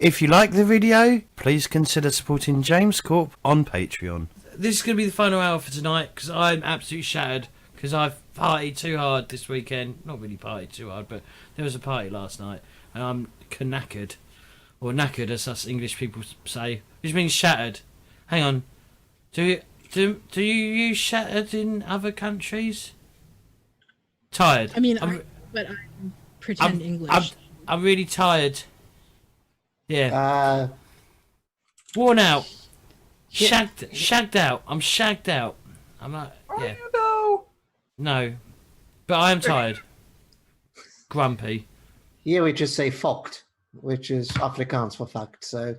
If you like the video, please consider supporting James Corp on Patreon. This is going to be the final hour for tonight because I'm absolutely shattered because I've partied too hard this weekend. Not really partied too hard, but there was a party last night and I'm knackered. Or knackered as us English people say, which means shattered. Hang on. Do you use shattered in other countries? Tired. I mean, but I pretend English. I'm really tired. Yeah. Worn out. Shagged out. I'm shagged out. I'm like, yeah. Are you though? No. But I am tired. Grumpy. Here we just say fokt, which is Afrikaans for fucked, so.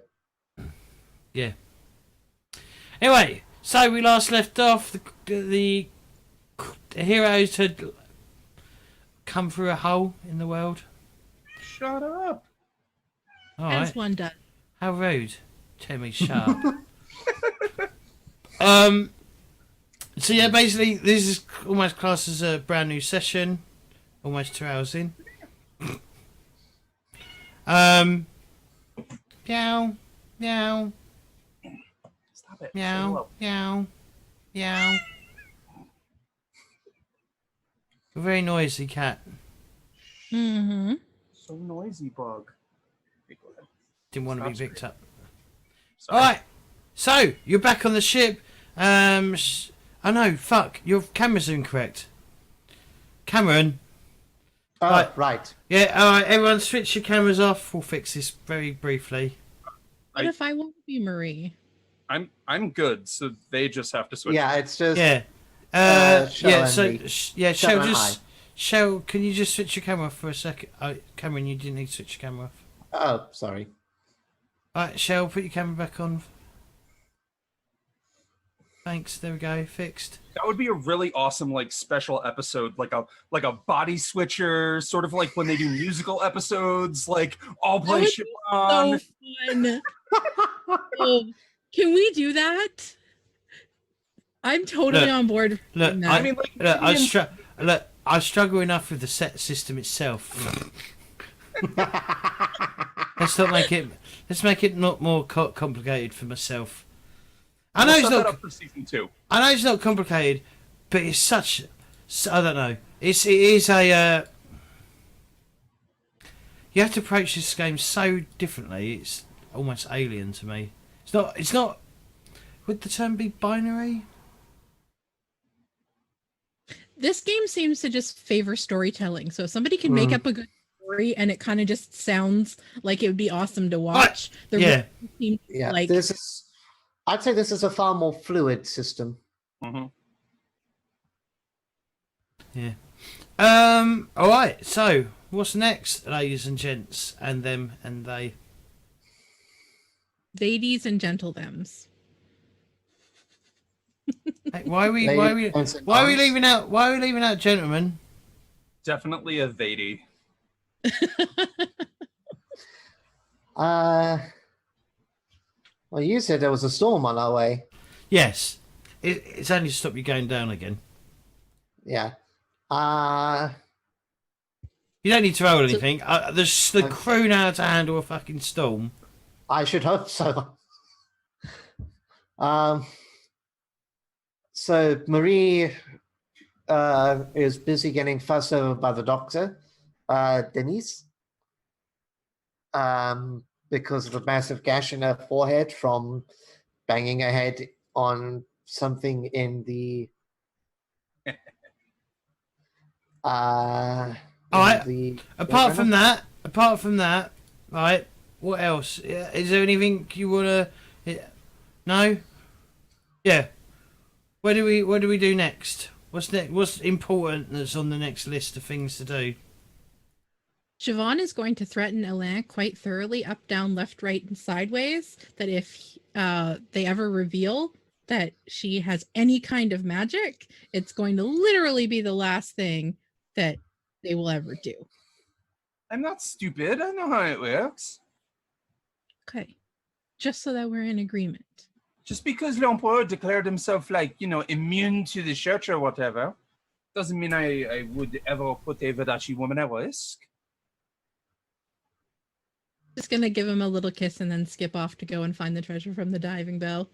Yeah. Anyway, so we last left off, the heroes had come through a hole in the world. Shut up. All As right. one does. How rude. Tell me, shut up. So yeah, basically, this is almost classed as a brand new session. Almost 2 hours in. Meow. Meow. Stop it. Meow. Meow. Meow. A very noisy cat. Mm-hmm. So noisy, bug. Didn't want to be picked up. Sorry. Alright. So, you're back on the ship. I know, fuck. Your camera's incorrect. Cameron. Oh, right. Yeah, alright, everyone switch your cameras off. We'll fix this very briefly. What if I want to be Marie? I'm good, so they just have to switch. Yeah, it's just. Yeah. Chelle yeah, and so, me. yeah, Chelle Chelle, and just... Chelle, can you just switch your camera off for a second? Cameron, you didn't need to switch your camera off. Oh, sorry. Alright, Chelle, put your camera back on. Thanks, there we go, fixed. That would be a really awesome, like, special episode, like a body switcher, sort of like when they do musical episodes, like all play Siobhán. So fun. Oh, can we do that? I'm totally on board. Look, with that. I mean, like, I struggle enough with the set system itself. Let's make it not more complicated for myself. I know we'll it's set that not. up for season 2. I know it's not complicated, but it's such. I don't know. It is a. You have to approach this game so differently. It's almost alien to me. It's not. Would the term be binary? This game seems to just favor storytelling. So if somebody can make up a good story and it kind of just sounds like it would be awesome to watch. Yeah, like this is. I'd say this is a far more fluid system. Mm-hmm. Yeah. All right. So, what's next, ladies and gents, and them and they? ladies and gentlethems. Hey, why are we leaving out gentlemen? Definitely a Vady. Well, you said there was a storm on our way. Yes. It's only to stop you going down again. Yeah. You don't need to roll anything. The crew know how to handle a fucking storm. I should hope so. So Marie is busy getting fussed over by the doctor, Denise, because of a massive gash in her forehead from banging her head on something in the. All right. Apart from that, right? What else? Is there anything you wanna? No. Yeah. What do we do next? What's next? What's important that's on the next list of things to do? Siobhán is going to threaten Alain quite thoroughly, up, down, left, right, and sideways, that if they ever reveal that she has any kind of magic, it's going to literally be the last thing that they will ever do. I'm not stupid. I know how it works. Okay. Just so that we're in agreement. Just because l'Empereur declared himself, like, immune to the church or whatever, doesn't mean I would ever put a Vadachi woman at risk. Just gonna give him a little kiss and then skip off to go and find the treasure from the diving bell.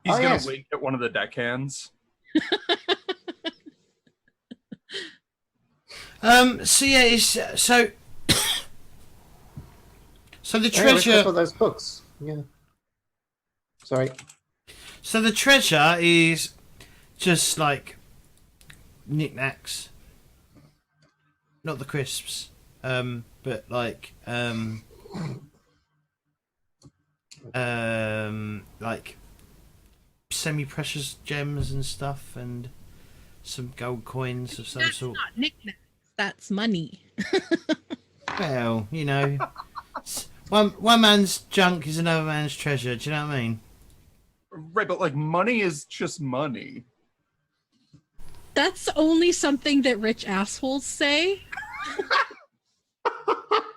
He's Oh, gonna yes. wink at one of the deckhands. So yeah, it's so. So the Hey, where's a couple treasure. of those books. Yeah. Sorry. So the treasure is just like knickknacks, not the crisps, but like semi-precious gems and stuff, and some gold coins of some That's sort. not knickknacks. That's money. Well, you know, one man's junk is another man's treasure. Do you know what I mean? Right, but like money is just money. That's only something that rich assholes say.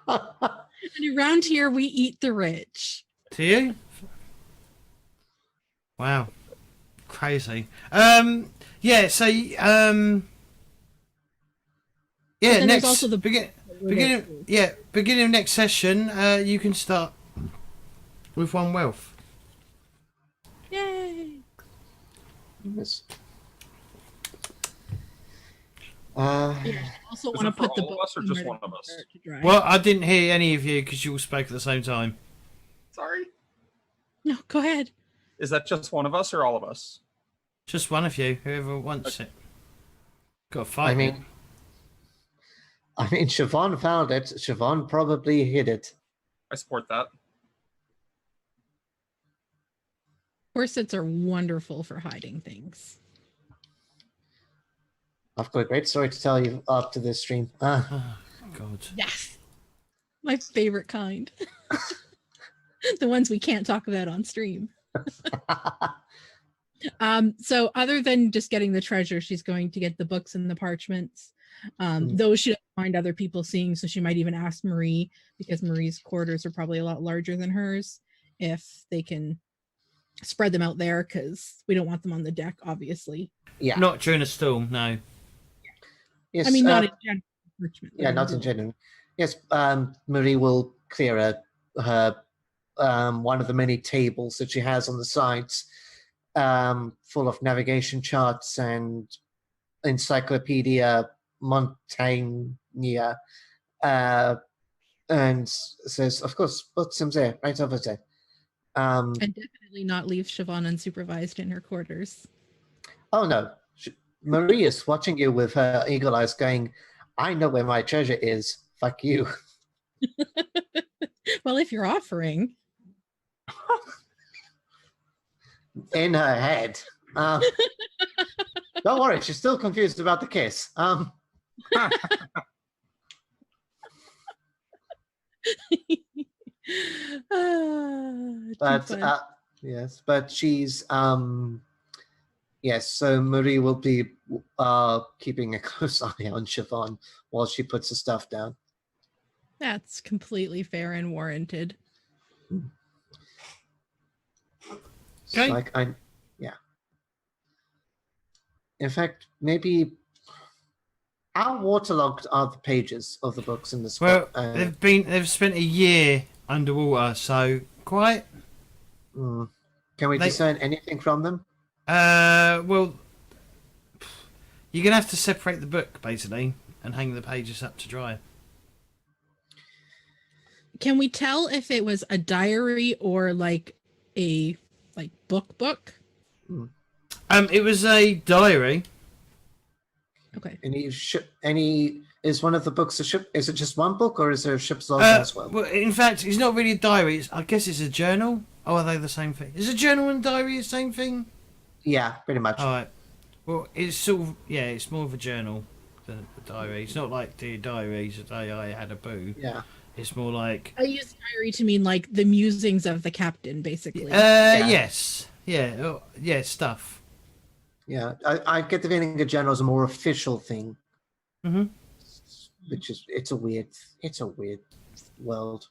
And around here, we eat the rich. Do you? Wow, crazy. Yeah. So yeah. then there's Next also the- beginning of next session. You can start with one wealth. Yay! Yes. Yeah, I also Is want to it for put the all of book us or just one of us? to dry. Well, I didn't hear any of you because you all spoke at the same time. Sorry. No, go ahead. Is that just one of us or all of us? Just one of you, whoever wants it. Got to fight. I mean, Siobhán found it. Siobhán probably hid it. I support that. Corsets are wonderful for hiding things. I've got a great story to tell you after this stream. Oh, God. Yes, my favorite kind. The ones we can't talk about on stream. So other than just getting the treasure, she's going to get the books and the parchments. Those she doesn't mind other people seeing, so she might even ask Marie, because Marie's quarters are probably a lot larger than hers, if they can spread them out there, because we don't want them on the deck, obviously. Yeah. Not during a storm, no. Yes. I mean, not in general. Parchment, Yeah, not in general. Yes. Marie will clear her one of the many tables that she has on the sides, full of navigation charts and Encyclopedia Montaigne, and says, "Of course, put some there, right over there." And definitely not leave Siobhán unsupervised in her quarters. Oh no, Marie is watching you with her eagle eyes, going, "I know where my treasure is. Fuck you." Well, if you're offering. In her head. Don't worry, she's still confused about the kiss. But yes, but she's yes. So Marie will be keeping a close eye on Siobhán while she puts the stuff down. That's completely fair and warranted. It's Okay. like yeah. In fact, maybe how waterlogged are the pages of the books in this? Well, they've spent a year underwater, so quite. Can we discern anything from them? Well, you're gonna have to separate the book basically and hang the pages up to dry. Can we tell if it was a diary or like a book? It was a diary. Okay. Any is one of the books a ship? Is it just one book, or is there a ship's log as well? Well, in fact, it's not really a diary. I guess it's a journal. Oh, are they the same thing? Is a journal and diary the same thing? Yeah, pretty much. All right. Well, it's sort of it's more of a journal than a diary. It's not like the diaries that I had a boo. Yeah. It's more like I use diary to mean like the musings of the captain, basically. yes, stuff. Yeah, I get the feeling a journal is a more official thing. Mm-hmm. Which is it's a weird world.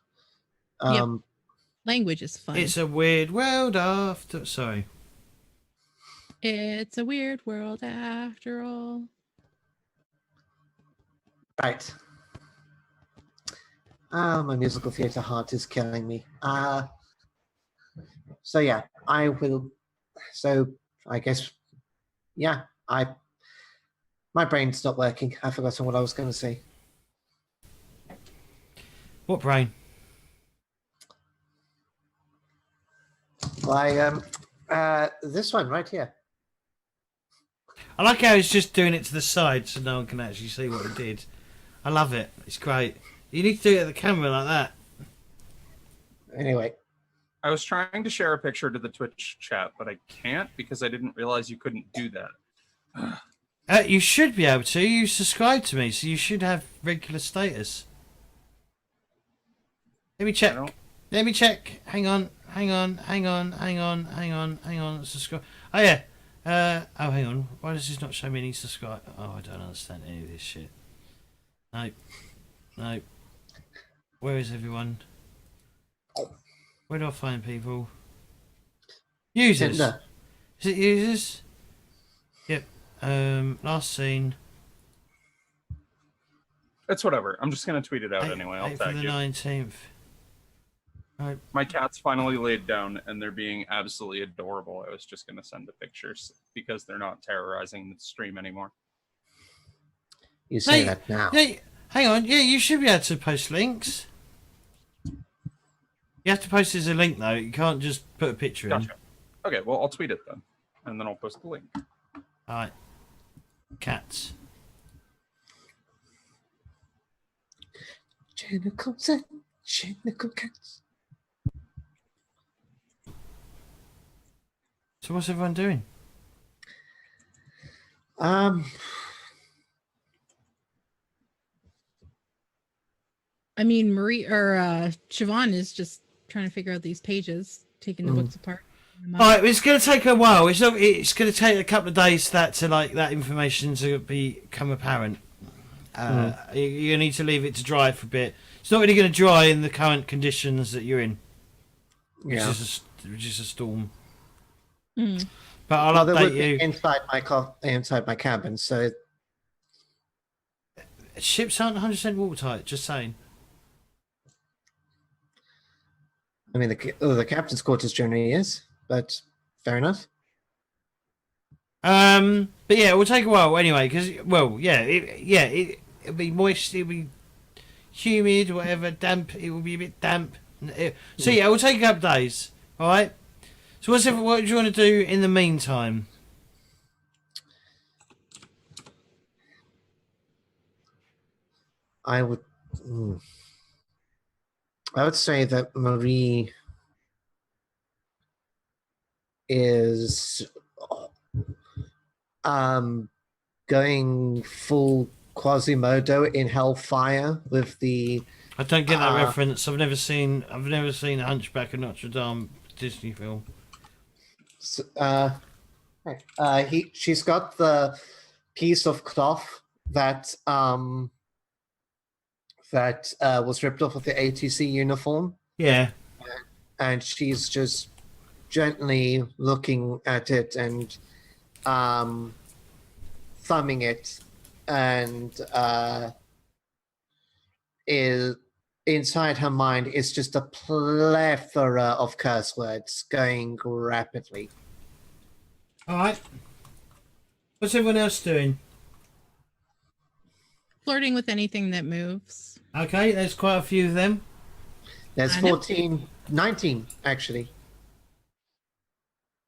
Yep. Language is fun. It's a weird world after. Sorry. It's a weird world after all. Right. My musical theatre heart is killing me. So yeah, I will. So I guess, yeah, my brain's not working. I've forgotten what I was going to say. What brain? This one right here. I like how he's just doing it to the side so no one can actually see what he did. I love it. It's great. You need to do it at the camera like that. Anyway, I was trying to share a picture to the Twitch chat, but I can't because I didn't realize you couldn't do that. You should be able to. You subscribe to me, so you should have regular status. Let me check. Let me check. Hang on. Subscribe. Oh yeah. Oh, hang on. Why does this not show me any subscribe? Oh, I don't understand any of this shit. No. Where is everyone? Where do I find people? Users. Tinder. Is it users? Yep. Last seen. It's whatever. I'm just gonna tweet it out anyway. I'll tag the you. 19th. Right. My cat's finally laid down and they're being absolutely adorable. I was just gonna send the pictures because they're not terrorizing the stream anymore. You say that now. Hey, hang on. Yeah, you should be able to post links. You have to post as a link though. You can't just put a picture in. Gotcha. Okay, well I'll tweet it then, and then I'll post the link. All right. Cats. Genitals and genital cats. So what's everyone doing? I mean, Siobhán is just trying to figure out these pages, taking the books apart. All right, it's going to take a while. It's going to take a couple of days for that information to become apparent. You need to leave it to dry for a bit. It's not really going to dry in the current conditions that you're in, which is a storm. Mm. But I'll update you. Inside my cabin, so Ships aren't 100% watertight. Just saying. I mean, the captain's quarters generally is, but fair enough. But yeah, it will take a while anyway, because it'll be moist, it'll be humid, whatever, damp. It will be a bit damp. So yeah, it will take a couple of days. All right. So what do you want to do in the meantime? I would say that Marie is going full Quasimodo in Hellfire with the. I don't get that reference. I've never seen Hunchback of Notre Dame Disney film. She's got the piece of cloth that was ripped off of the ATC uniform. Yeah. And she's just gently looking at it and thumbing it, and inside her mind is just a plethora of curse words going rapidly. All right. What's everyone else doing? Flirting with anything that moves. Okay, there's quite a few of them. There's 19 actually.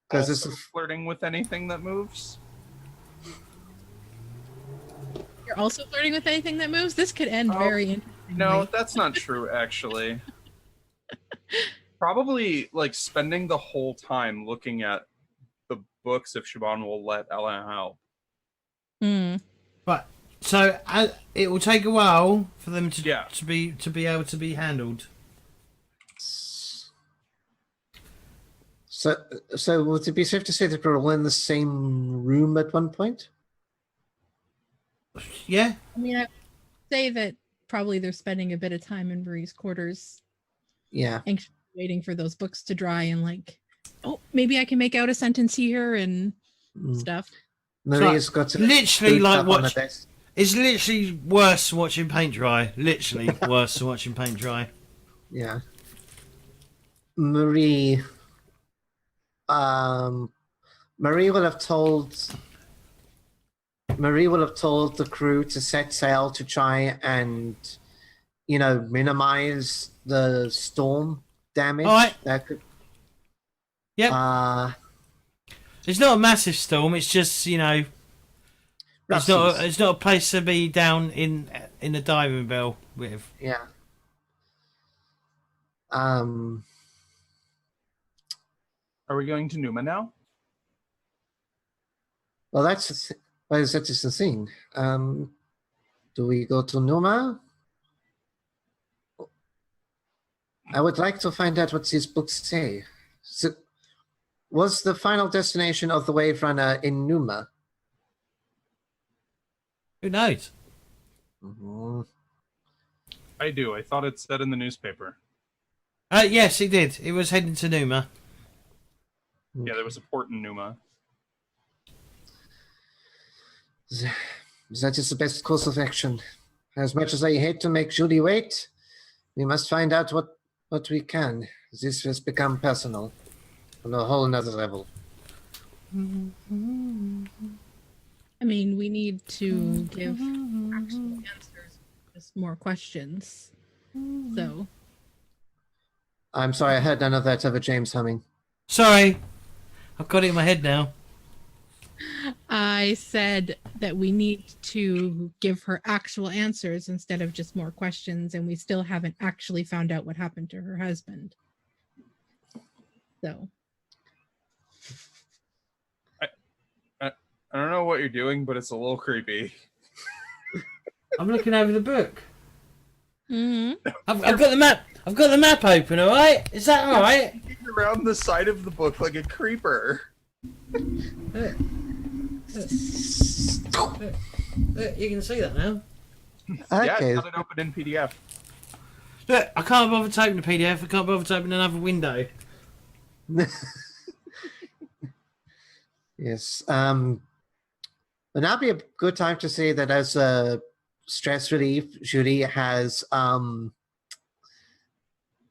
Because Also flirting with anything that moves. You're also flirting with anything that moves? This could end very interestingly. No, that's not true, actually. Probably, like, spending the whole time looking at the books if Siobhán will let Alain help. Right. So it will take a while for them to be able to be handled. So would it be safe to say that we're all in the same room at one point? Yeah. I mean, I would say that probably they're spending a bit of time in Marie's quarters. Yeah. Anxiously waiting for those books to dry and like, oh, maybe I can make out a sentence here and stuff. Marie's got to literally like watch. It's literally worse than watching paint dry. Literally worse than watching paint dry. Yeah. Marie. Marie will have told the crew to set sail to try and, minimize the storm damage. All right. That could. Yep. It's not a massive storm. It's just it's not a place to be down in the diving bell with. Yeah. Are we going to Numa now? Well, that is the thing. Do we go to Numa? I would like to find out what these books say. So, was the final destination of the Wave Runner in Numa? Who knows? Mhm. I do. I thought it said in the newspaper. Yes, it did. It was heading to Numa. Yeah, there was a port in Numa. That is the best course of action. As much as I hate to make Judy wait, we must find out what we can. This has become personal on a whole nother level. I mean, we need to give actual answers, just more questions. So, I'm sorry, I heard none of that over James humming. Sorry, I've got it in my head now. I said that we need to give her actual answers instead of just more questions, and we still haven't actually found out what happened to her husband. So, I don't know what you're doing, but it's a little creepy. I'm looking over the book. mm-hmm. I've got the map. I've got the map open. All right, is that all right? Around the side of the book like a creeper. Look, you can see that now. Yeah, Okay. it's got it open in PDF. Look, I can't bother to open the PDF. I can't bother to open another window. Yes. But now be a good time to say that as a stress relief, Judy has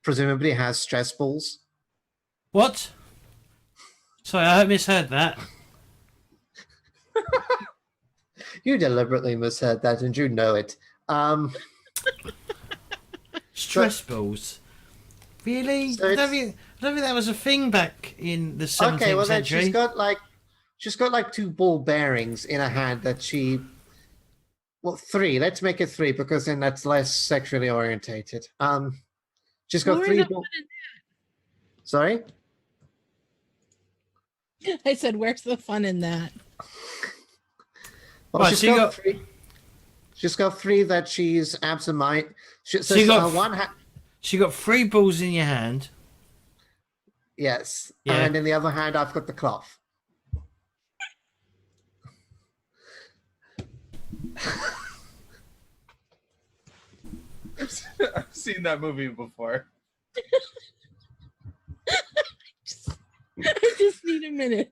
presumably has stress balls. What? Sorry, I misheard that. You deliberately misheard that, and you know it. Stress balls. Really? So I don't think that was a thing back in the 17th Okay, well then century. she's got like two ball bearings in her hand that three. Let's make it three because then that's less sexually orientated. She's got Where's three the ball. fun Sorry. I said, "Where's the fun in that?" Well, Right, she's got three. She's got three that she's absent-minded. So you got one hand. She got 3 balls in your hand. Yes, Yeah. and in the other hand, I've got the cloth. I've seen that movie before. I just need a minute.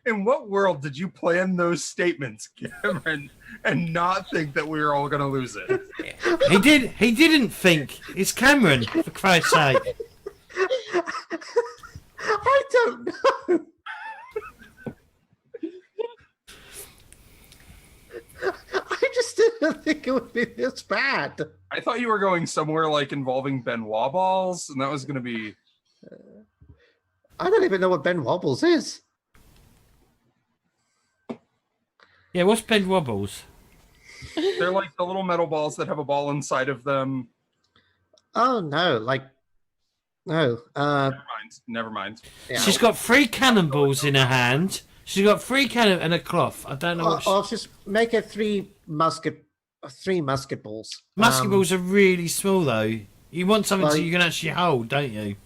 In what world did you plan those statements, Cameron, and not think that we were all going to lose it? He didn't think. It's Cameron, for Christ's sake. I don't know. I just didn't think it would be this bad. I thought you were going somewhere like involving Benoit balls, and that was going to be... I don't even know what Ben Wobbles is. Yeah, what's Ben Wobbles? They're like the little metal balls that have a ball inside of them. Oh no, no. Never mind. Yeah. She's got 3 cannonballs in her hand. She's got 3 cannon and a cloth. I don't know what. I'll just make it three musket balls. Musket balls are really small though. You want something well, you can actually hold, don't you?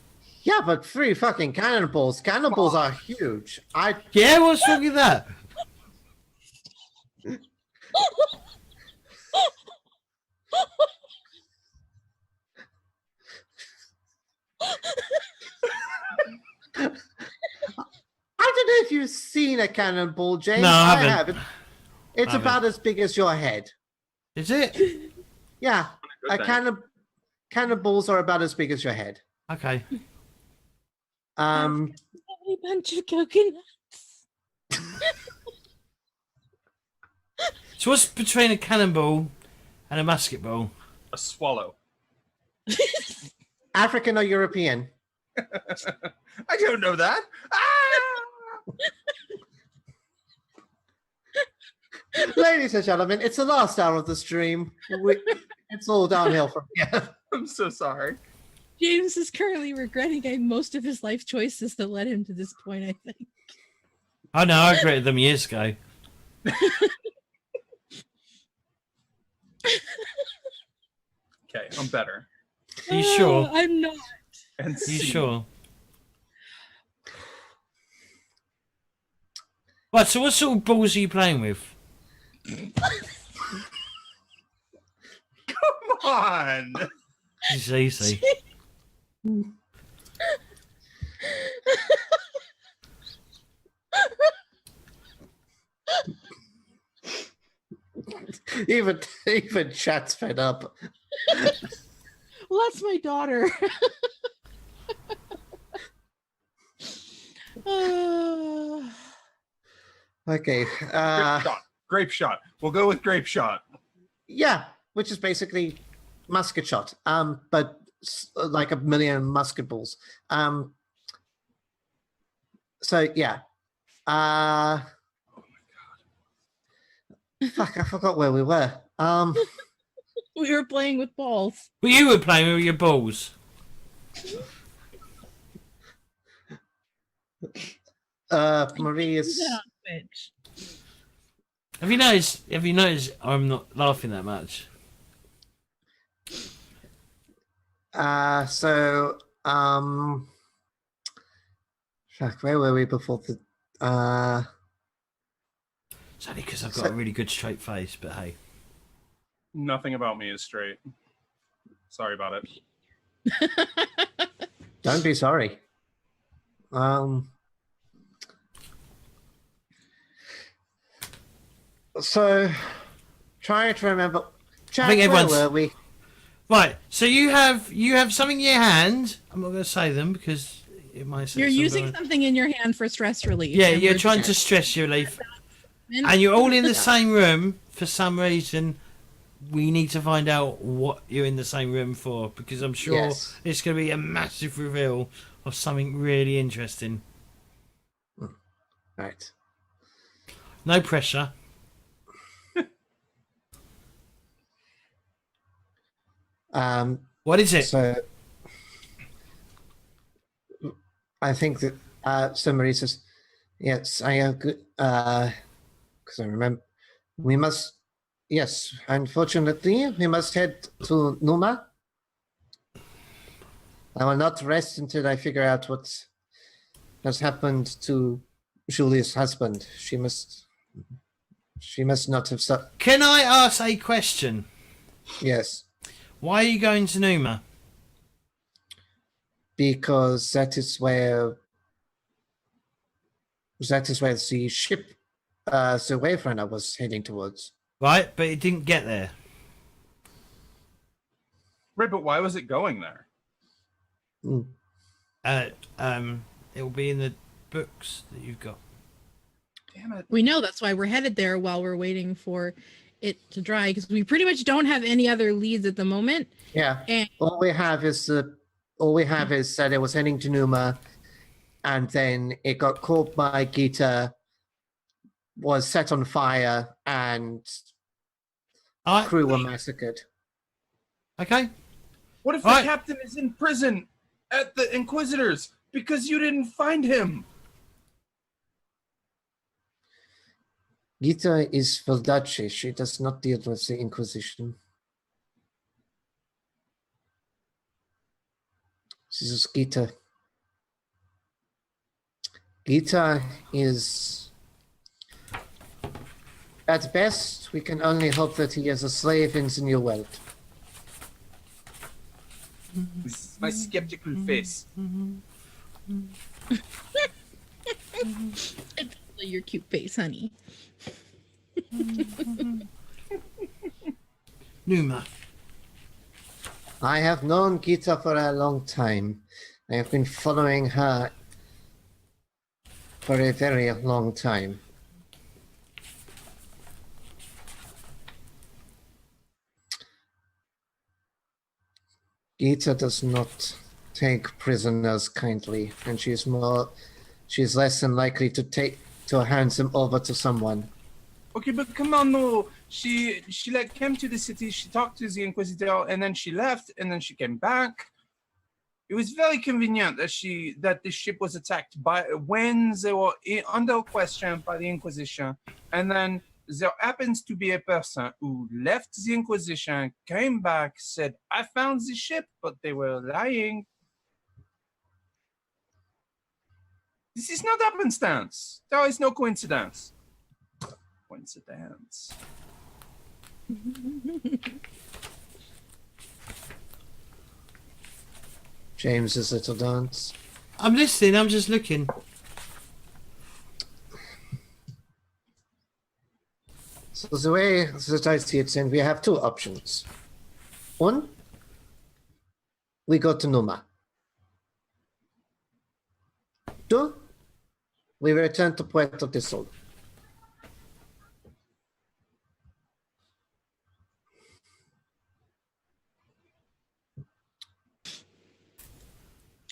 Yeah, but 3 fucking cannonballs. Cannonballs are huge. Yeah, what's wrong with that? seen a cannonball, James. No, I haven't. haven't. It's about as big as your head. Is it? Yeah, Good thing. cannonballs are about as big as your head. Okay. A bunch of coconuts. So what's between a cannonball and a musket ball? A swallow. African or European? I don't know that. Ah! Ladies and gentlemen, it's the last hour of the stream. It's all downhill from here. I'm so sorry. James is currently regretting most of his life choices that led him to this point, I think. Oh no, I regretted them years ago. Okay, I'm better. Are you sure? I'm not. And Are you C. sure? Right, so what sort of balls are you playing with? Come on. It's easy. Even chat's fed up. Well, that's my daughter. Okay. Grape shot. We'll go with grape shot. Yeah, which is basically musket shot. But like a million musket balls. So yeah. Oh my god. Fuck, I forgot where we were. We were playing with balls. Well, you were playing with your balls. Marie is. Have you noticed? I'm not laughing that much. Fuck, where were we before the? It's only because I've got a really good straight face, but hey. Nothing about me is straight. Sorry about it. Don't be sorry. So, trying to remember. Jack, I think everyone's. where were we? Right, so you have something in your hand. I'm not going to say them because it might say You're using something. something in your hand for stress relief. Yeah, and you're we're trying just- to stress relief, and you're all in the same room for some reason. We need to find out what you're in the same room for because I'm sure Yes. it's going to be a massive reveal of something really interesting. Right. No pressure. What is it? So, I think that so Marie says, "Yes, I have good." Because I remember, we must. Yes, unfortunately, we must head to Numa. I will not rest until I figure out what has happened to Julie's husband. She must not have. Can I ask a question? Yes, Why are you going to Numa? because that is where the ship, the Wayfarer was heading towards. Right, but it didn't get there. Right, but why was it going there? It will be in the books that you've got. Damn it. We know that's why we're headed there while we're waiting for it to dry because we pretty much don't have any other leads at the moment. Yeah. And All we have is that it was heading to Numa, and then it got caught by Gita, was set on fire, and All right. crew were massacred. Okay. What if All the right. captain is in prison at the Inquisitors because you didn't find him? Gita is Valdace. She does not deal with the Inquisition. This is Gita. Gita is, at best, we can only hope that he is a slave in the New World. This is my skeptical face. Your cute face, honey. Numa. I have known Gita for a long time. I have been following her for a very long time. Gita does not take prisoners kindly, and she's less than likely to hand them over to someone. Okay, but come on, no. She like came to the city, she talked to the Inquisitor, and then she left, and then she came back. It was very convenient that the ship was attacked when they were under question by the Inquisition, and then there happens to be a person who left the Inquisition, came back, said, "I found the ship," but they were lying. This is not happenstance. There is no coincidence. Coincidence. James's little dance. I'm listening, I'm just looking. So the way that I see it, then we have two options. One, we go to Numa. Two, we return to Puerto del Sol.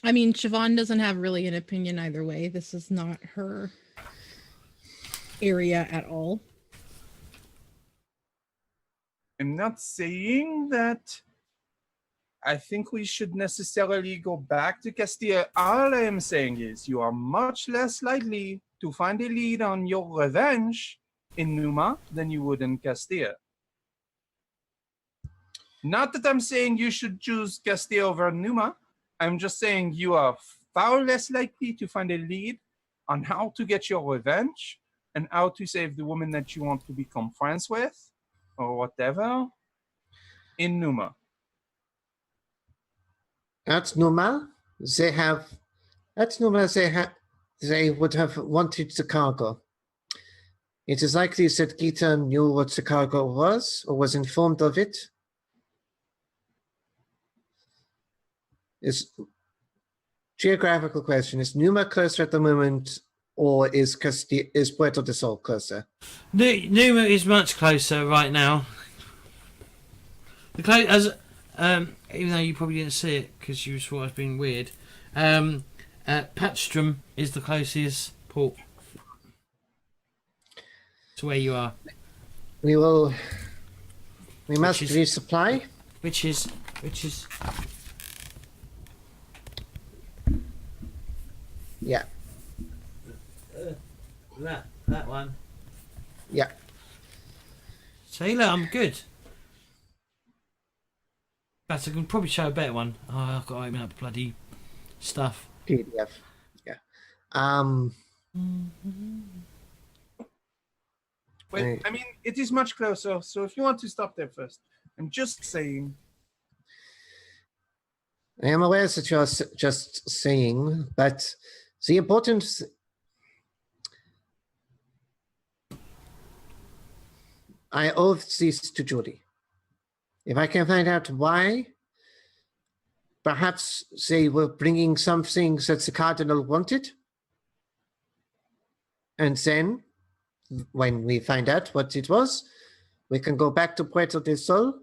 I mean, Siobhán doesn't have really an opinion either way. This is not her area at all. I'm not saying that I think we should necessarily go back to Castilla. All I am saying is you are much less likely to find a lead on your revenge in Numa than you would in Castilla. Not that I'm saying you should choose Castilla over Numa. I'm just saying you are far less likely to find a lead on how to get your revenge and how to save the woman that you want to become friends with or whatever in Numa. At Numa, they would have wanted the cargo. It is likely that Gita knew what the cargo was or was informed of it. Is geographical question. Is Numa closer at the moment, or is Puerto del Sol closer? Numa is much closer right now. Even though you probably didn't see it because you thought I was being weird. Patstrom is the closest port to where you are. We must resupply. Which is. Yeah. That one. Yeah. See, look, I'm good. But I can probably show a better one. Oh, I've got to open up bloody stuff. PDF. Yeah. Well, I mean, it is much closer. So if you want to stop there first, I'm just saying. I am aware that you are just saying, but the importance. I owe this to Judy. If I can find out why, perhaps they were bringing some things that the Cardinal wanted. And then, when we find out what it was, we can go back to Puerto del Sol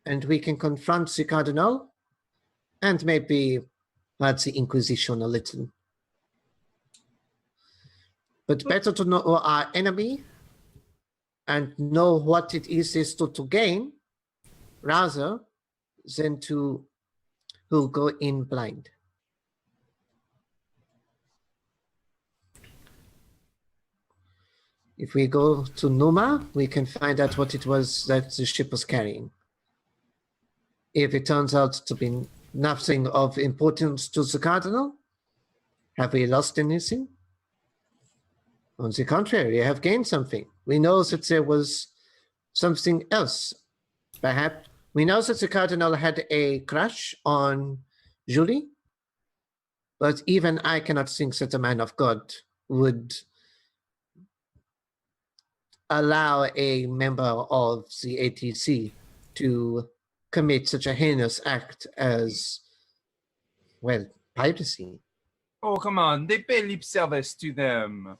and we can confront the Cardinal and maybe hurt the Inquisition a little. But better to know our enemy and know what it is they stood to gain rather than to go in blind. If we go to Numa, we can find out what it was that the ship was carrying. If it turns out to be nothing of importance to the Cardinal, have we lost anything? On the contrary, we have gained something. We know that there was something else. Perhaps we know that the Cardinal had a crush on Julie, but even I cannot think that a man of God would allow a member of the ATC to commit such a heinous act as, well, piracy. Oh, come on. They pay lip service to them.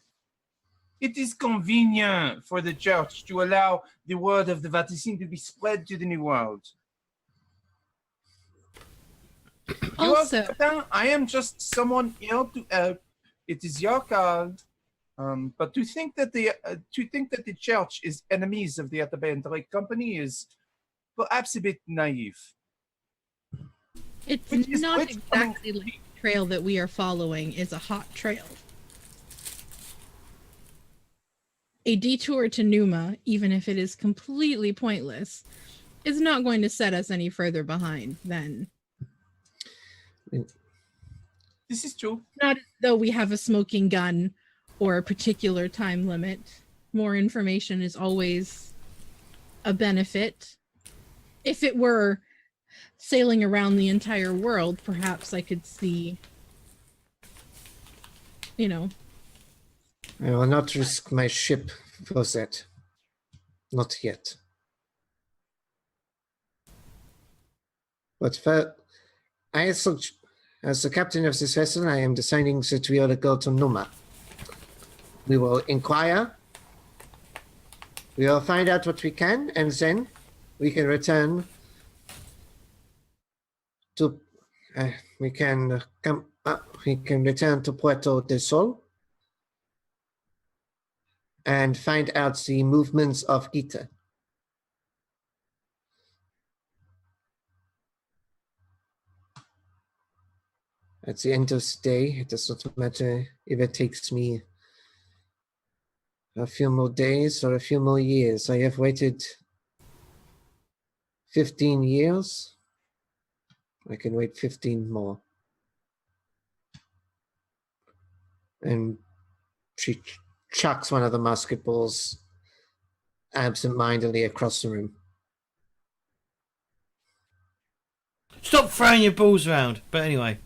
It is convenient for the church to allow the word of the Vatican to be spread to the New World. Also, I am just someone here to help. It is your call. But to think that the church is enemies of the Atabe Drake Company is perhaps a bit naive. it's not exactly like the trail that we are following is a hot trail. A detour to Numa, even if it is completely pointless, is not going to set us any further behind than. This is true. Not as though we have a smoking gun or a particular time limit. More information is always a benefit. If it were sailing around the entire world, perhaps I could see, I will not risk my ship for that. Not yet. But as the captain of this vessel, I am deciding that we ought to go to Numa. We will inquire. We will find out what we can, and then we can return to. We can return to Puerto del Sol and find out the movements of Gita. At the end of the day, it does not matter if it takes me a few more days or a few more years. I have waited 15 years. I can wait 15 more. And she chucks one of the musket balls absent-mindedly across the room. Stop throwing your balls around. But anyway.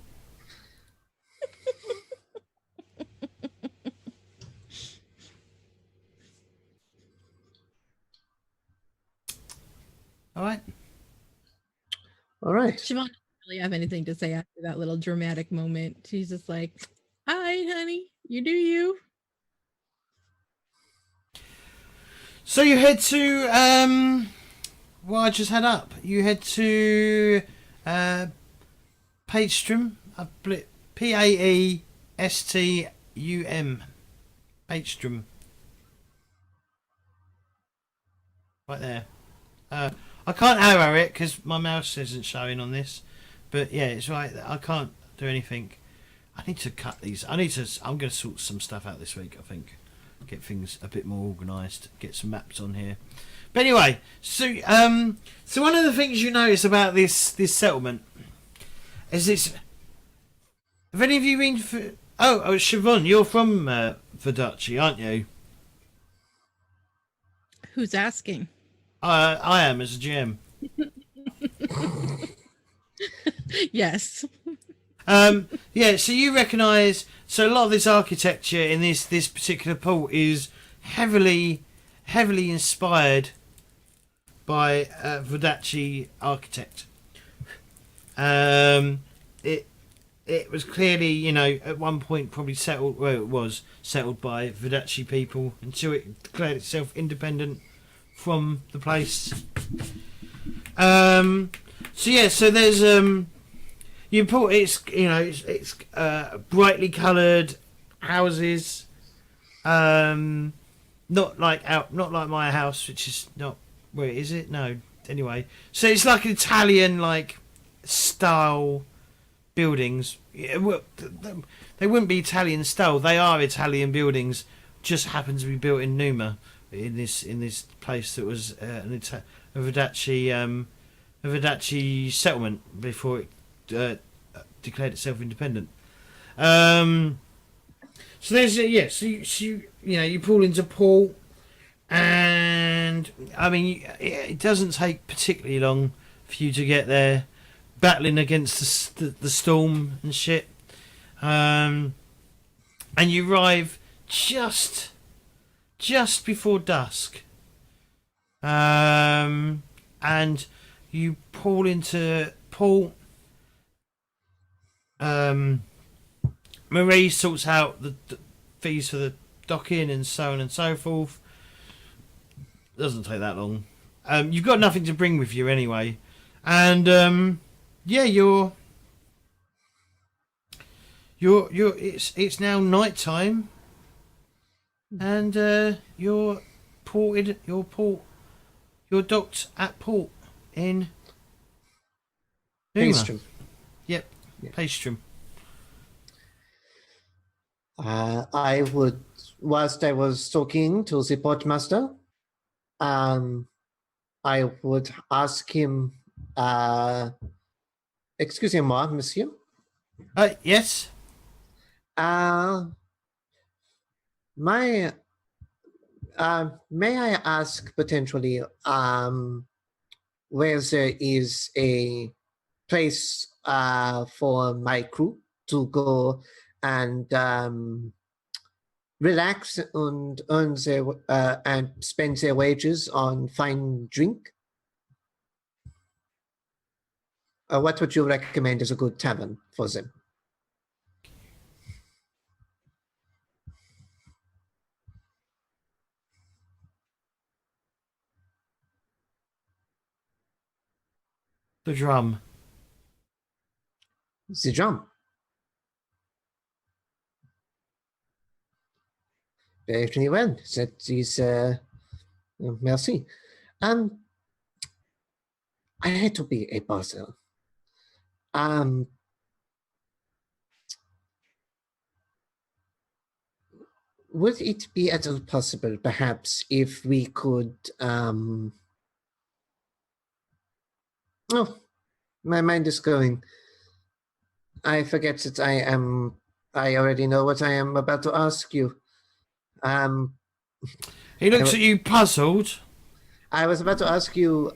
All right. Siobhán doesn't really have anything to say after that little dramatic moment. She's just like, "All right, honey, you do you." So you head to well, I just head up. You head to Paestum. Paestum. Paestum. Right there. I can't arrow it because my mouse isn't showing on this, but yeah, it's right. I can't do anything. I need to cut these. I'm going to sort some stuff out this week. I think get things a bit more organised. Get some maps on here. But anyway, so one of the things you notice about this settlement is this. Have any of you been? Oh, Siobhán, you're from Verdachi, aren't you? Who's asking? I am as a GM. Yes. Yeah, so you recognise. So a lot of this architecture in this particular port is heavily inspired by Verdachi architect. It was clearly, at one point probably settled. Well, it was settled by Verdachi people until it declared itself independent from the place. So there's you put it's brightly coloured houses, not like my house, which is not. Where is it? No. Anyway, so it's like an Italian style buildings. They wouldn't be Italian style. They are Italian buildings. Just happen to be built in Numa, in this place that was a Verdachi settlement before it declared itself independent. So there's you pull into port, and I mean it doesn't take particularly long for you to get there, battling against the storm and shit, and you arrive just just before dusk. And you pull into port. Marie sorts out the fees for the docking and so on and so forth. Doesn't take that long. You've got nothing to bring with you anyway, and it's now night time, and you're docked at port in Paystrom. Yep, Paystrom. I would, whilst I was talking to the portmaster, I would ask him, excusez-moi, monsieur. Yes. May I ask potentially where there is a place for my crew to go and relax and earn their and spend their wages on fine drink? What would you recommend as a good tavern for them? The Drum. The Drum. Very well. That is merci. I hate to be a bother. Would it be at all possible, perhaps, if we could oh, my mind is going. I forget that I already know what I am about to ask you. He looks at you puzzled. I was about to ask you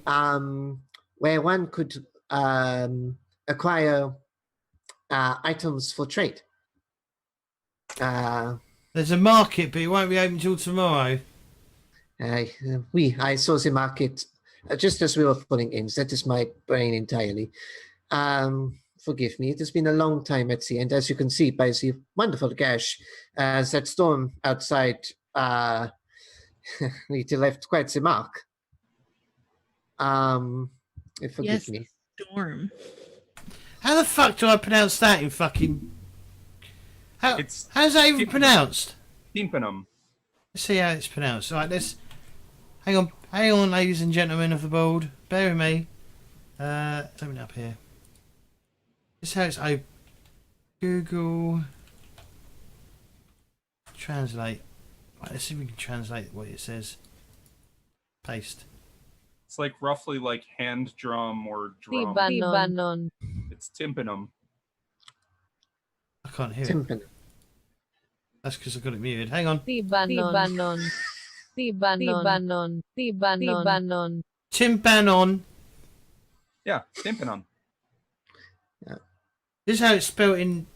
where one could acquire items for trade. There's a market, but it won't be open till tomorrow. I saw the market just as we were pulling in. That is my brain entirely. Forgive me, it has been a long time at sea, and as you can see by the wonderful gash, that storm outside it left quite the mark. Forgive me. Storm. How the fuck do I pronounce that in fucking... How's that even pronounced? Timpanum. Let's see how it's pronounced. Right, let's... Hang on, ladies and gentlemen of the board. Bear with me. Let's open it up here. This is how it's open. Google... Translate. Right, let's see if we can translate what it says. Paste. It's like roughly like hand drum or drum. Timpanon. It's timpanum. I can't hear it. Timpan. That's because I got it muted. Hang on. Timpanon. Timpanon. Yeah, timpanum. This is how it's spelled in...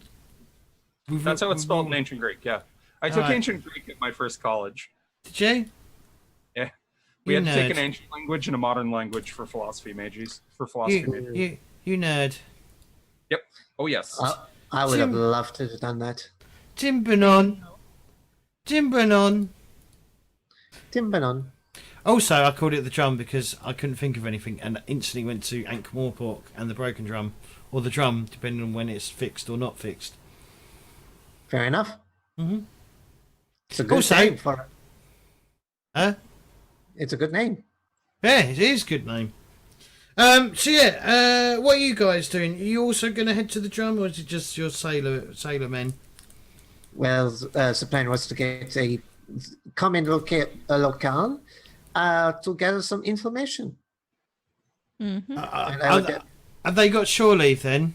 That's how it's spelled in ancient Greek, yeah. I took Alright. ancient Greek at my first college. Did you? Yeah. We You had to take nerd. an ancient language and a modern language for philosophy majors. You nerd. Yep. Oh, yes. I would have loved to have done that. Timpanon. Timpanon. Also, I called it the drum because I couldn't think of anything and instantly went to Ankh-Morpork and the broken drum. Or the drum, depending on when it's fixed or not fixed. Fair enough. Mm-hmm. It's a good Also- name for it. Huh? It's a good name. Yeah, it is a good name. What are you guys doing? Are you also going to head to the drum, or is it just your sailor men? Well, the plan was to get a common locale to gather some information. Mm-hmm. And I would get- Have they got shore leave then?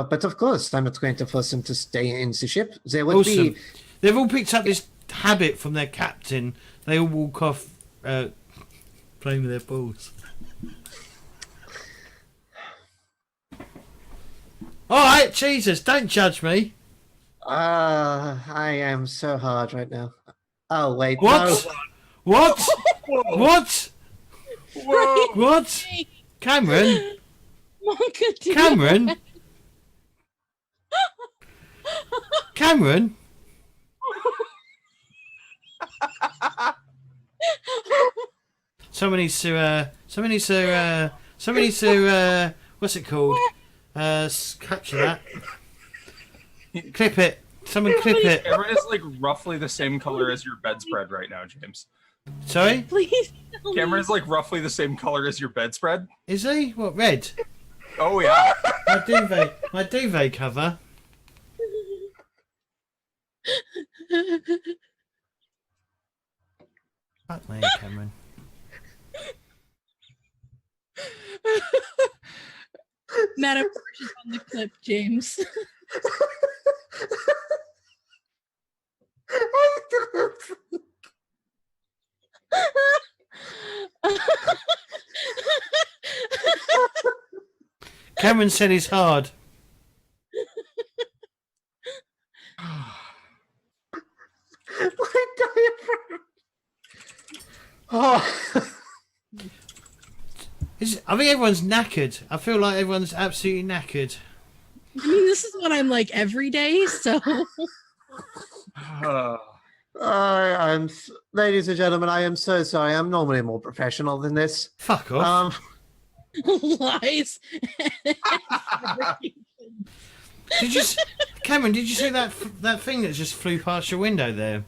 but of course, I'm not going to force them to stay in the ship. There would Awesome. be. They've all picked up this habit from their captain. They all walk off playing with their balls. Alright, Jesus, don't judge me. I am so hard right now. Oh wait, What? no. What? Whoa. What? Whoa. What? Cameron? Monka, do you- Cameron? Cameron? Someone needs to, what's it called? Capture that. Clip it. Someone clip it. Cameron is like roughly the same color as your bedspread right now, James. Sorry? Please. tell me. Cameron is like roughly the same color as your bedspread. Is he? What, red? Oh yeah. My duvet cover. Fuck me, Cameron. Metaphors on the clip, James. Cameron said he's hard. My diaphragm. Oh. I think everyone's knackered. I feel like everyone's absolutely knackered. I mean, this is what I'm like every day, so. Ladies and gentlemen, I am so sorry. I'm normally more professional than this. Fuck off. Lies. Cameron, did you see that thing that just flew past your window there?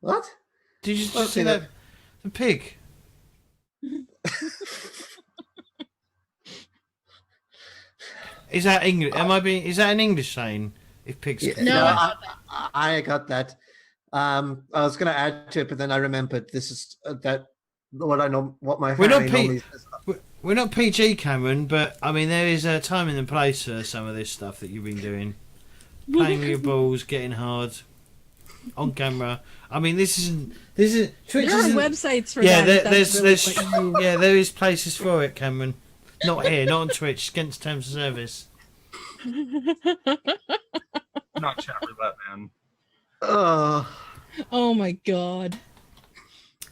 What? Did you What's see in that? it? The pig. Is that English? Is that an English saying? If pigs. Yeah, No, I got that. I was going to add to it, but then I remembered this is that what I know. What my We're not family normally says. We're not PG, Cameron, but I mean there is a time and a place for some of this stuff that you've been doing. Playing with your balls, getting hard, on camera. I mean this isn't Twitch there are isn't. websites for Yeah, that. there is places for it, Cameron. Not here, not on Twitch. Against terms of service. Not chat roulette, man. Oh my god.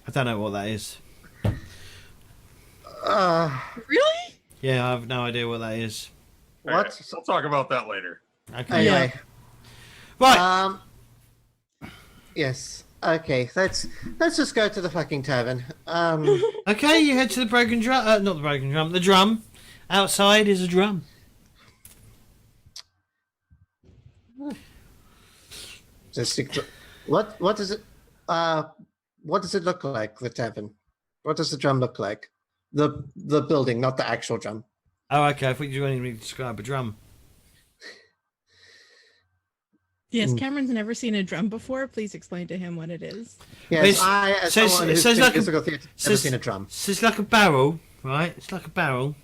I don't know what that is. Really? Yeah, I have no idea what that is. What? Alright, we'll talk about that later. Okay. Anyway. Right. Yes. Okay. Let's just go to the fucking tavern. Okay, you head to the broken drum. Not the broken drum. The drum. Outside is a drum. What is it? What does it look like? The tavern. What does the drum look like? The building, not the actual drum. Oh, okay. I thought you wanted me to describe a drum. Yes, Cameron's never seen a drum before. Please explain to him what it is. Yes, I, as so someone who's it's seen like physical theatre, so never it's- seen a drum. So it's like a barrel, right? It's like a barrel.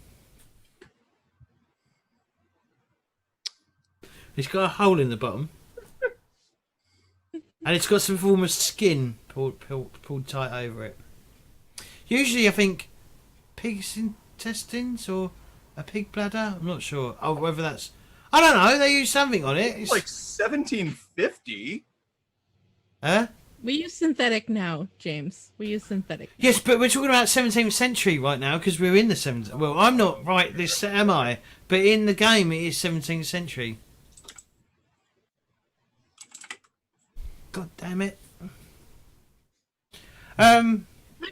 It's got a hole in the bottom. And it's got some form of skin pulled tight over it. Usually I think pig's intestines or a pig bladder. I'm not sure. Oh, whether that's... I don't know. They use something on it. It's like 1750. Huh? We use synthetic now, James. We use synthetic. Yes, but we're talking about 17th century right now because we're in the 17th. Well, I'm not right this, am I? But in the game it is 17th century. God damn it. I'm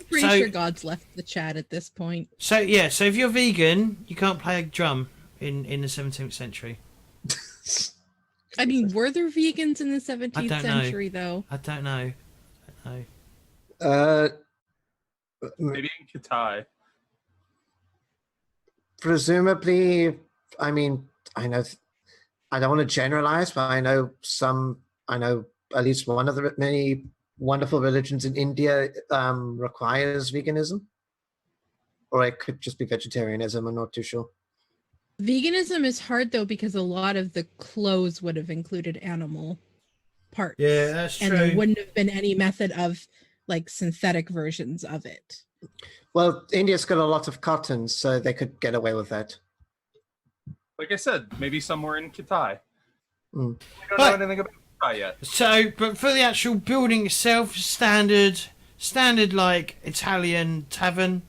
pretty So- sure God's left the chat at this point. So yeah, so if you're vegan, you can't play a drum in the 17th century. I mean, were there vegans in the I 17th don't know. century, though? I don't know. Maybe in Katai. Presumably, I mean, I know, I don't want to generalize, but I know at least one of the many wonderful religions in India requires veganism. Or it could just be vegetarianism, I'm not too sure. Veganism is hard, though, because a lot of the clothes would have included animal parts. Yeah, that's and true. there wouldn't have been any method of, like, synthetic versions of it. Well, India's got a lot of cotton, so they could get away with that. Like I said, maybe somewhere in Katai. Mm. We don't know anything about tired. So, but for the actual building itself, standard like Italian tavern.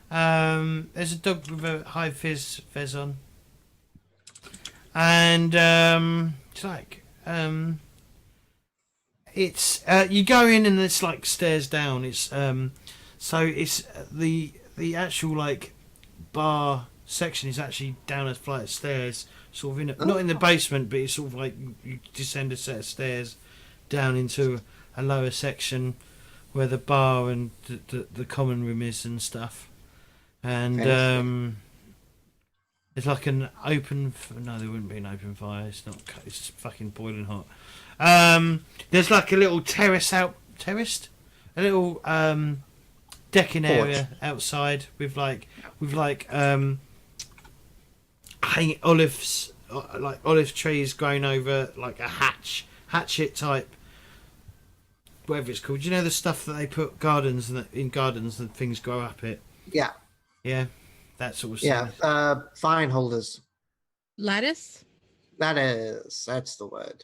There's a dog with a high fez on, and it's like it's you go in and it's like stairs down. It's so it's the actual like bar section is actually down a flight of stairs, sort of in not in the basement, but it's sort of like you descend a set of stairs down into a lower section where the bar and the common room is and stuff. And it's like an open. No, there wouldn't be an open fire. It's not. It's fucking boiling hot. There's like a little terraced, a little decking area outside with hanging olives, like olive trees growing over like a hatchet type, whatever it's called. You know the stuff that they put in gardens and things grow up it. Yeah. Yeah, that sort of stuff. Yeah, vine holders. Lattice? That's the word.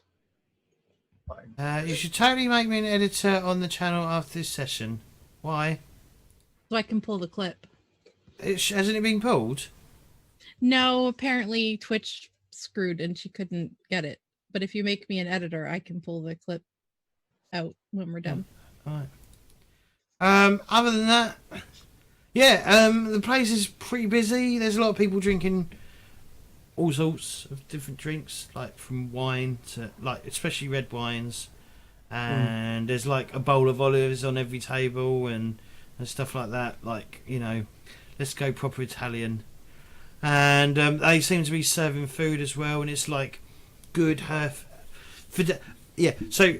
You should totally make me an editor on the channel after this session. Why? So I can pull the clip. Hasn't it been pulled? No, apparently Twitch screwed and she couldn't get it. But if you make me an editor, I can pull the clip out when we're done. All right. Other than that... Yeah, the place is pretty busy. There's a lot of people drinking all sorts of different drinks, like from wine to like especially red wines, and there's like a bowl of olives on every table and stuff like that. Like, you know, let's go proper Italian. And they seem to be serving food as well, and it's like good yeah. So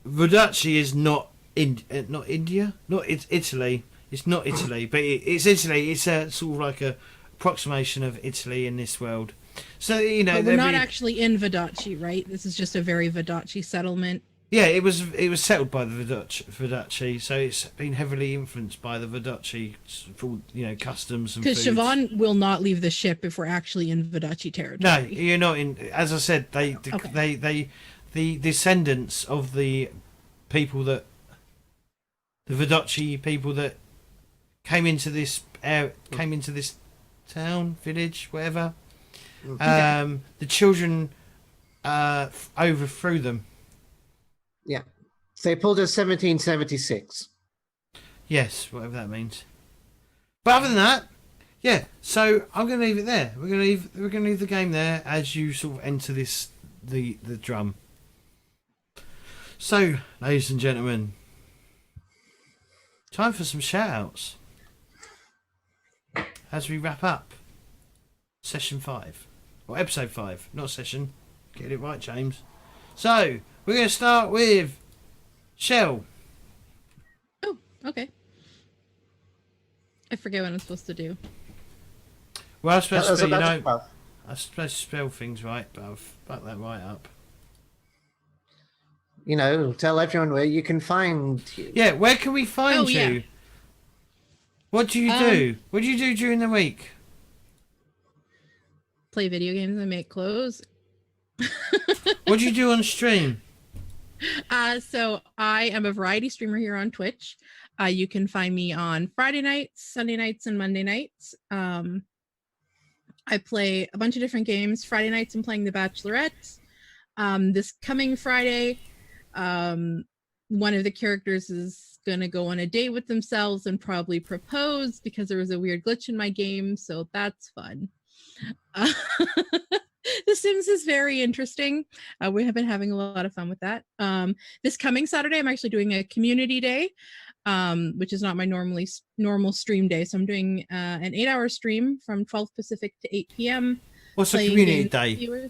Verdacci is not India, it's Italy. It's not Italy, but it's Italy. It's a sort of like a approximation of Italy in this world. So, you know, but we're not actually in Verdacci, right? This is just a very Verdacci settlement. Yeah, it was settled by the Verdacci, so it's been heavily influenced by the Verdacci, you know, customs and because Siobhán will not leave the ship if we're actually in Verdacci territory. No, you're not in. As I said, the descendants of the people that the Verdacci people that came into this town, village, whatever. The children overthrew them. Yeah, so they pulled us 1776. Yes, whatever that means. But other than that, yeah. So I'm going to leave it there. We're going to leave the game there as you sort of enter the drum. So, ladies and gentlemen, time for some shout-outs as we wrap up session 5 or episode 5, not session. Get it right, James. So we're going to start with Chelle. Oh, okay. I forget what I'm supposed to do. Well, I'm supposed to I'm supposed to spell things right, but I've fucked that right up. You know, tell everyone where you can find you. Yeah, where can we find you? Yeah. What do you do? What do you do during the week? Play video games and make clothes. What do you do on stream? So I am a variety streamer here on Twitch. You can find me on Friday nights, Sunday nights, and Monday nights. I play a bunch of different games. Friday nights I'm playing The Bachelorette. This coming Friday, one of the characters is gonna go on a date with themselves and probably propose because there was a weird glitch in my game, so that's fun. The Sims is very interesting. We have been having a lot of fun with that. This coming Saturday, I'm actually doing a community day, which is not my normal stream day. So I'm doing an 8-hour stream from 12 Pacific to 8 p.m. What's a community day?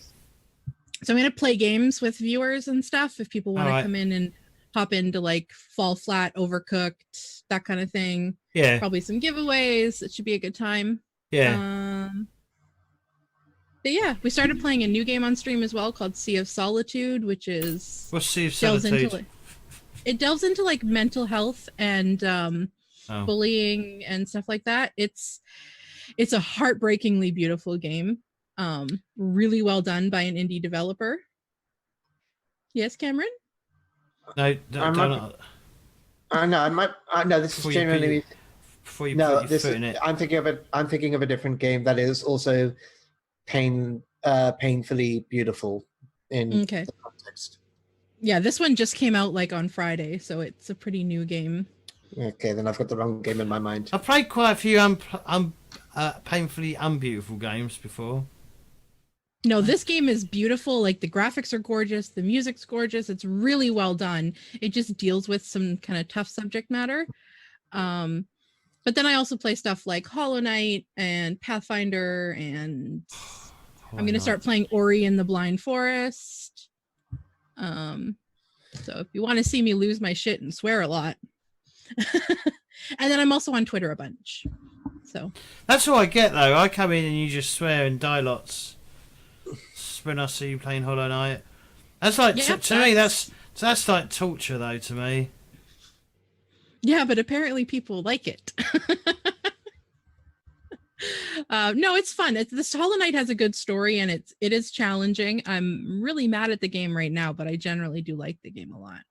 So I'm going to play games with viewers and stuff if people want to come in and hop into like Fall Flat, Overcooked, that kind of thing. Yeah. Probably some giveaways. It should be a good time. Yeah. But yeah, we started playing a new game on stream as well called Sea of Solitude, which is... What's Sea of Solitude? It delves into like mental health and bullying and stuff like that. It's a heartbreakingly beautiful game. Really well done by an indie developer. Yes, Cameron? No, I'm don't. not- no, this is Before you put genuinely. Before you No, put your this foot is. in it. I'm thinking of a different game that is also painfully beautiful in Okay. the context. Yeah, this one just came out like on Friday, so it's a pretty new game. Okay, then I've got the wrong game in my mind. I've played quite a few painfully unbeautiful games before. No, this game is beautiful. Like the graphics are gorgeous, the music's gorgeous. It's really well done. It just deals with some kind of tough subject matter. But then I also play stuff like Hollow Knight and Pathfinder, and I'm going to start playing Ori in the Blind Forest. So if you want to see me lose my shit and swear a lot. And then I'm also on Twitter a bunch. So that's all I get though. I come in and you just swear and die lots when I see you playing Hollow Knight. That's like to me that's like torture though to me. Yeah, but apparently people like it. No, it's fun. This Hollow Knight has a good story, and it is challenging. I'm really mad at the game right now, but I generally do like the game a lot.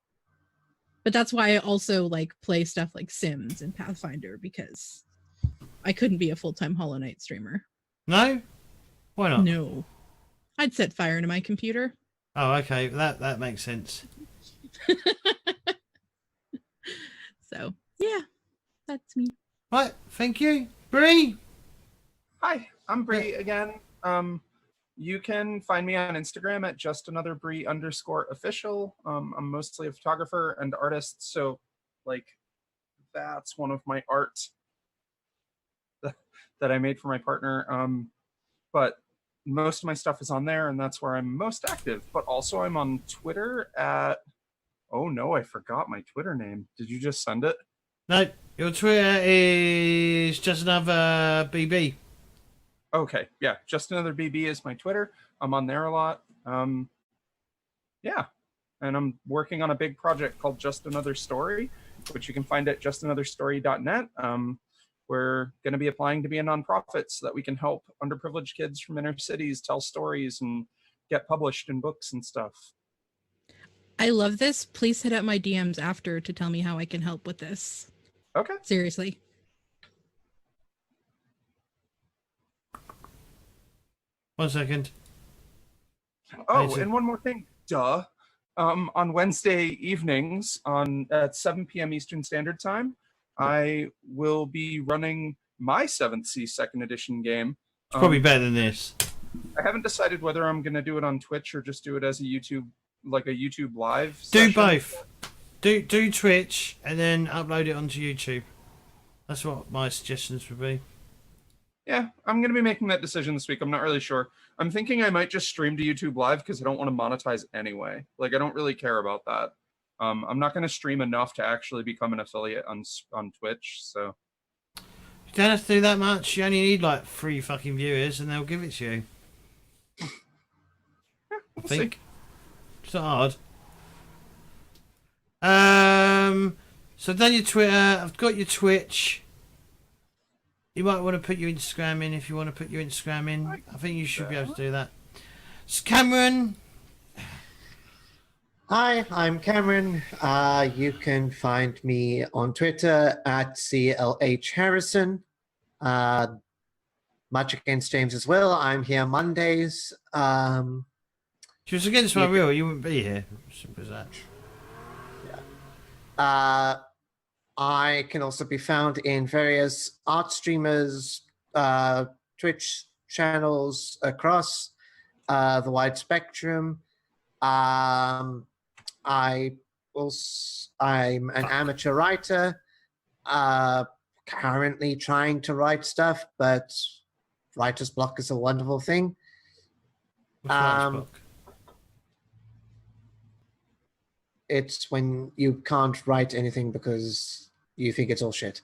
But that's why I also like play stuff like Sims and Pathfinder, because I couldn't be a full-time Hollow Knight streamer. No? Why not? No. I'd set fire to my computer. Oh, okay. That makes sense. So, yeah. That's me. Right, thank you. Bree? Hi, I'm Bree again. You can find me on Instagram at justanotherbree_official. I'm mostly a photographer and artist, so like that's one of my art that I made for my partner. But most of my stuff is on there, and that's where I'm most active. But also I'm on Twitter at, oh no, I forgot my Twitter name. Did you just send it? No, your Twitter is just another BB. Okay, yeah, just another BB is my Twitter. I'm on there a lot. Yeah, and I'm working on a big project called Just Another Story, which you can find at justanotherstory.net. We're going to be applying to be a nonprofit so that we can help underprivileged kids from inner cities tell stories and get published in books and stuff. I love this. Please hit up my DMs after to tell me how I can help with this. Okay. Seriously. One second. Oh, and one more thing. Duh. On Wednesday evenings at 7 p.m. Eastern Standard Time, I will be running my 7th Sea 2nd Edition game. It's probably better than this. I haven't decided whether I'm going to do it on Twitch or just do it as a YouTube live Do session. both. Do Twitch and then upload it onto YouTube. That's what my suggestions would be. Yeah, I'm going to be making that decision this week. I'm not really sure. I'm thinking I might just stream to YouTube Live because I don't want to monetize anyway. Like, I don't really care about that. I'm not going to stream enough to actually become an affiliate on Twitch, so... You don't have to do that much. You only need, like, 3 fucking viewers and they'll give it to you. Yeah, I think. It's not hard. So done your Twitter. I've got your Twitch. You might want to put your Instagram in if you want to put your Instagram in. I think you should be able to do that. So Cameron. Hi, I'm Cameron. You can find me on Twitter at CLHHarrison. Much Against James as well. I'm here Mondays. If it was against my will, you wouldn't be here. Simple as that. Yeah. I can also be found in various art streamers, Twitch channels across the wide spectrum. I'm an amateur writer, currently trying to write stuff, but writer's block is a wonderful thing. What's writer's block? It's when you can't write anything because you think it's all shit.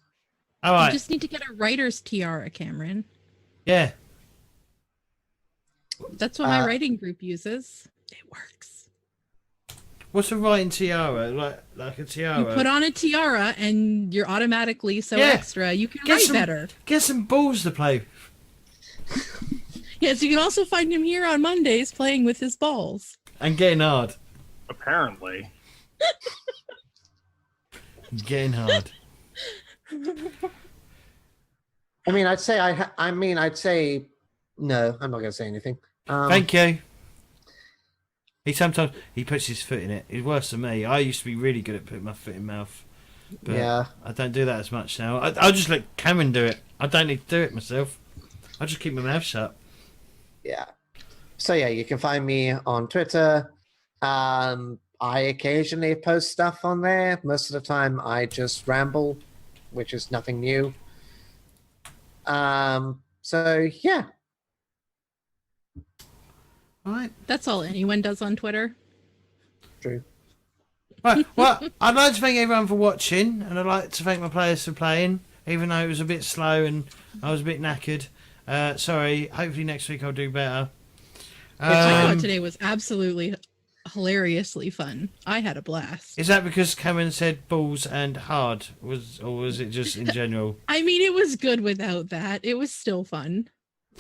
All right. You just need to get a writer's tiara, Cameron. Yeah. That's what my writing group uses. It works. What's a writing tiara? Like a tiara? You put on a tiara and you're automatically so extra. You can write better. Get some balls to play. Yes, you can also find him here on Mondays playing with his balls. And getting hard. Apparently. Getting hard. I mean, I'd say I'd say no. I'm not going to say anything. Thank you. He sometimes puts his foot in it. He's worse than me. I used to be really good at putting my foot in mouth, but Yeah. I don't do that as much now. I'll just let Cameron do it. I don't need to do it myself. I just keep my mouth shut. Yeah. So yeah, you can find me on Twitter. I occasionally post stuff on there. Most of the time, I just ramble, which is nothing new. So yeah. All right. That's all anyone does on Twitter. True. Right. Well, I'd like to thank everyone for watching, and I'd like to thank my players for playing, even though it was a bit slow and I was a bit knackered. Sorry. Hopefully next week I'll do better. I thought today was absolutely hilariously fun. I had a blast. Is that because Cameron said balls and hard, or was it just in general? I mean, it was good without that. It was still fun.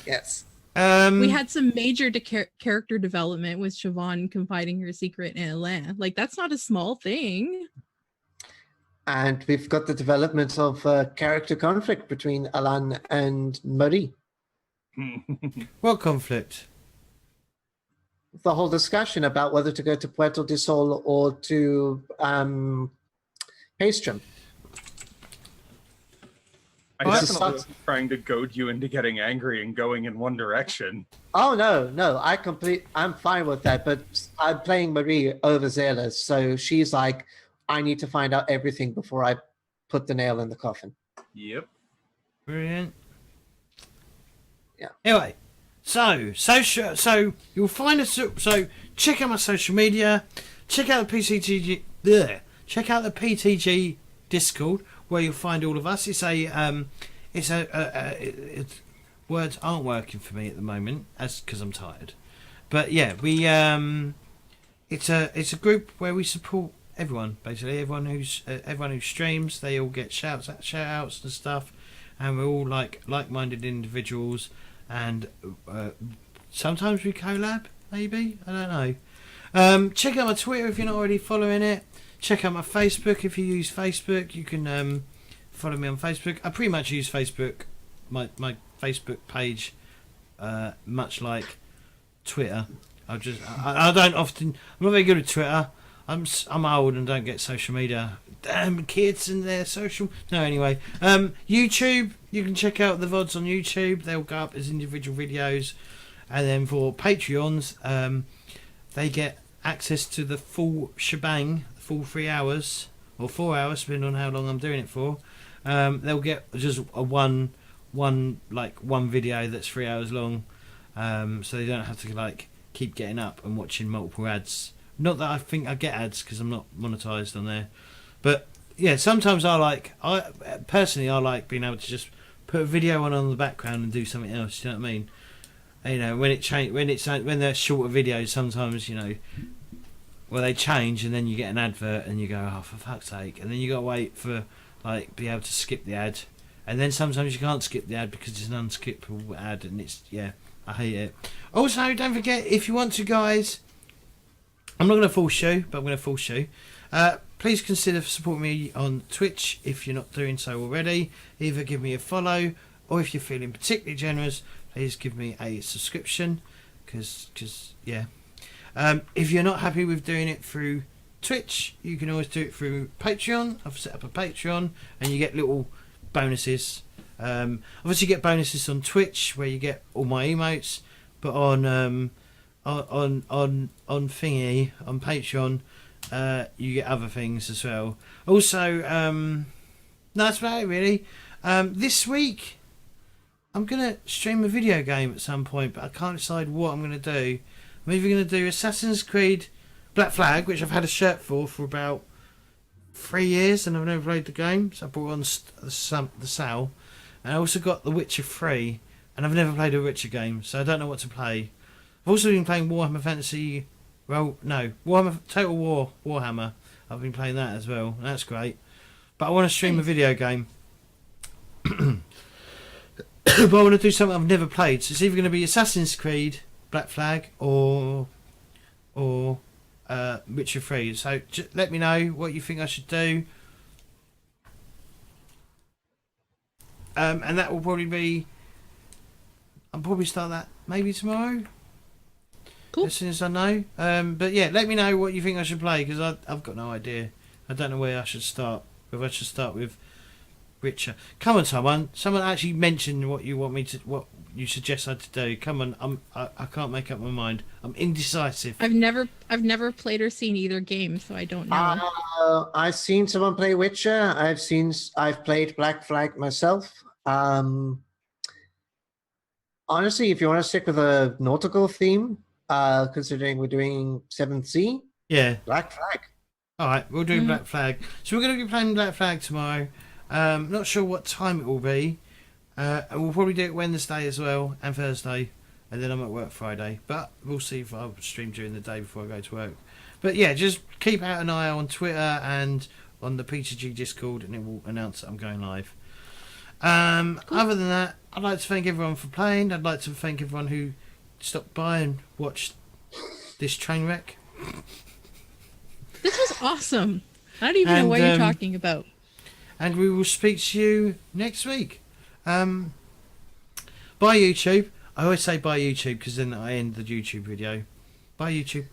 Yes. We had some major character development with Siobhán confiding her secret in Alain. Like, that's not a small thing. And we've got the development of character conflict between Alain and Marie. What conflict? The whole discussion about whether to go to Puerto del Sol or to Paestrum. I definitely was trying to goad you into getting angry and going in one direction. Oh no, I'm fine with that, but I'm playing Marie overzealous, so she's like, I need to find out everything before I put the nail in the coffin. Yep. Brilliant. Yeah. Anyway, so you'll find us. So check out my social media. Check out the PCTG. Check out the PTG Discord, where you'll find all of us. Words aren't working for me at the moment, because I'm tired. But yeah, it's a group where we support everyone, basically everyone who streams. They all get shout outs and stuff, and we're all like-minded individuals. And sometimes we collab, maybe, I don't know. Check out my Twitter if you're not already following it. Check out my Facebook if you use Facebook. You can follow me on Facebook. I pretty much use Facebook, my Facebook page, much like Twitter. I don't often. I'm not very good at Twitter. I'm old and don't get social media. Damn kids and their social. No, anyway. YouTube. You can check out the VODs on YouTube. They'll go up as individual videos. And then for Patreons, they get access to the full shebang, the full 3 hours or 4 hours, depending on how long I'm doing it for. They'll get just one video that's 3 hours long, so they don't have to keep getting up and watching multiple ads. Not that I think I get ads because I'm not monetized on there, but yeah, sometimes I personally like being able to just put a video on the background and do something else. You know what I mean? You know, when they're shorter videos, sometimes they change and then you get an advert and you go, oh, for fuck's sake, and then you got to wait for be able to skip the ad, and then sometimes you can't skip the ad because it's an unskippable ad, and I hate it. Also, don't forget, if you want to, guys, I'm not going to force you, but I'm going to force you. Please consider supporting me on Twitch if you're not doing so already. Either give me a follow, or if you're feeling particularly generous, please give me a subscription. Because yeah. If you're not happy with doing it through Twitch, you can always do it through Patreon. I've set up a Patreon, and you get little bonuses. Obviously, you get bonuses on Twitch where you get all my emotes, but on Thingy, on Patreon, you get other things as well. Also, no, that's about it really. This week I'm gonna stream a video game at some point, but I can't decide what I'm gonna do. I'm either gonna do Assassin's Creed Black Flag, which I've had a shirt for about 3 years, and I've never played the game, so I brought on the sale. And I also got The Witcher 3, and I've never played a Witcher game, so I don't know what to play. I've also been playing Warhammer Fantasy. Warhammer Total War Warhammer. I've been playing that as well, and that's great. But I want to stream a video game. But I want to do something I've never played. So it's either going to be Assassin's Creed Black Flag or Witcher 3. So let me know what you think I should do. And that will probably be... I'll probably start that maybe tomorrow. Cool. As soon as I know. But yeah, let me know what you think I should play, because I've got no idea. I don't know where I should start. Whether I should start with Witcher. Come on, someone. Someone actually mention what you want me to... What you suggest I to do. Come on, I can't make up my mind. I'm indecisive. I've never played or seen either game, so I don't know. I've seen someone play Witcher. I've played Black Flag myself. Honestly, if you want to stick with a nautical theme, considering we're doing 7th Sea, Yeah. Black Flag. All right, we'll do Black Flag. So we're going to be playing Black Flag tomorrow. Not sure what time it will be. We'll probably do it Wednesday as well, and Thursday, and then I'm at work Friday. But we'll see if I'll stream during the day before I go to work. But yeah, just keep out an eye on Twitter and on the P2G Discord, and it will announce that I'm going live. Cool. Other than that, I'd like to thank everyone for playing. I'd like to thank everyone who stopped by and watched this train wreck. This was awesome. I don't even know what you're talking about. And we will speak to you next week. Bye YouTube. I always say bye YouTube because then I end the YouTube video. Bye YouTube.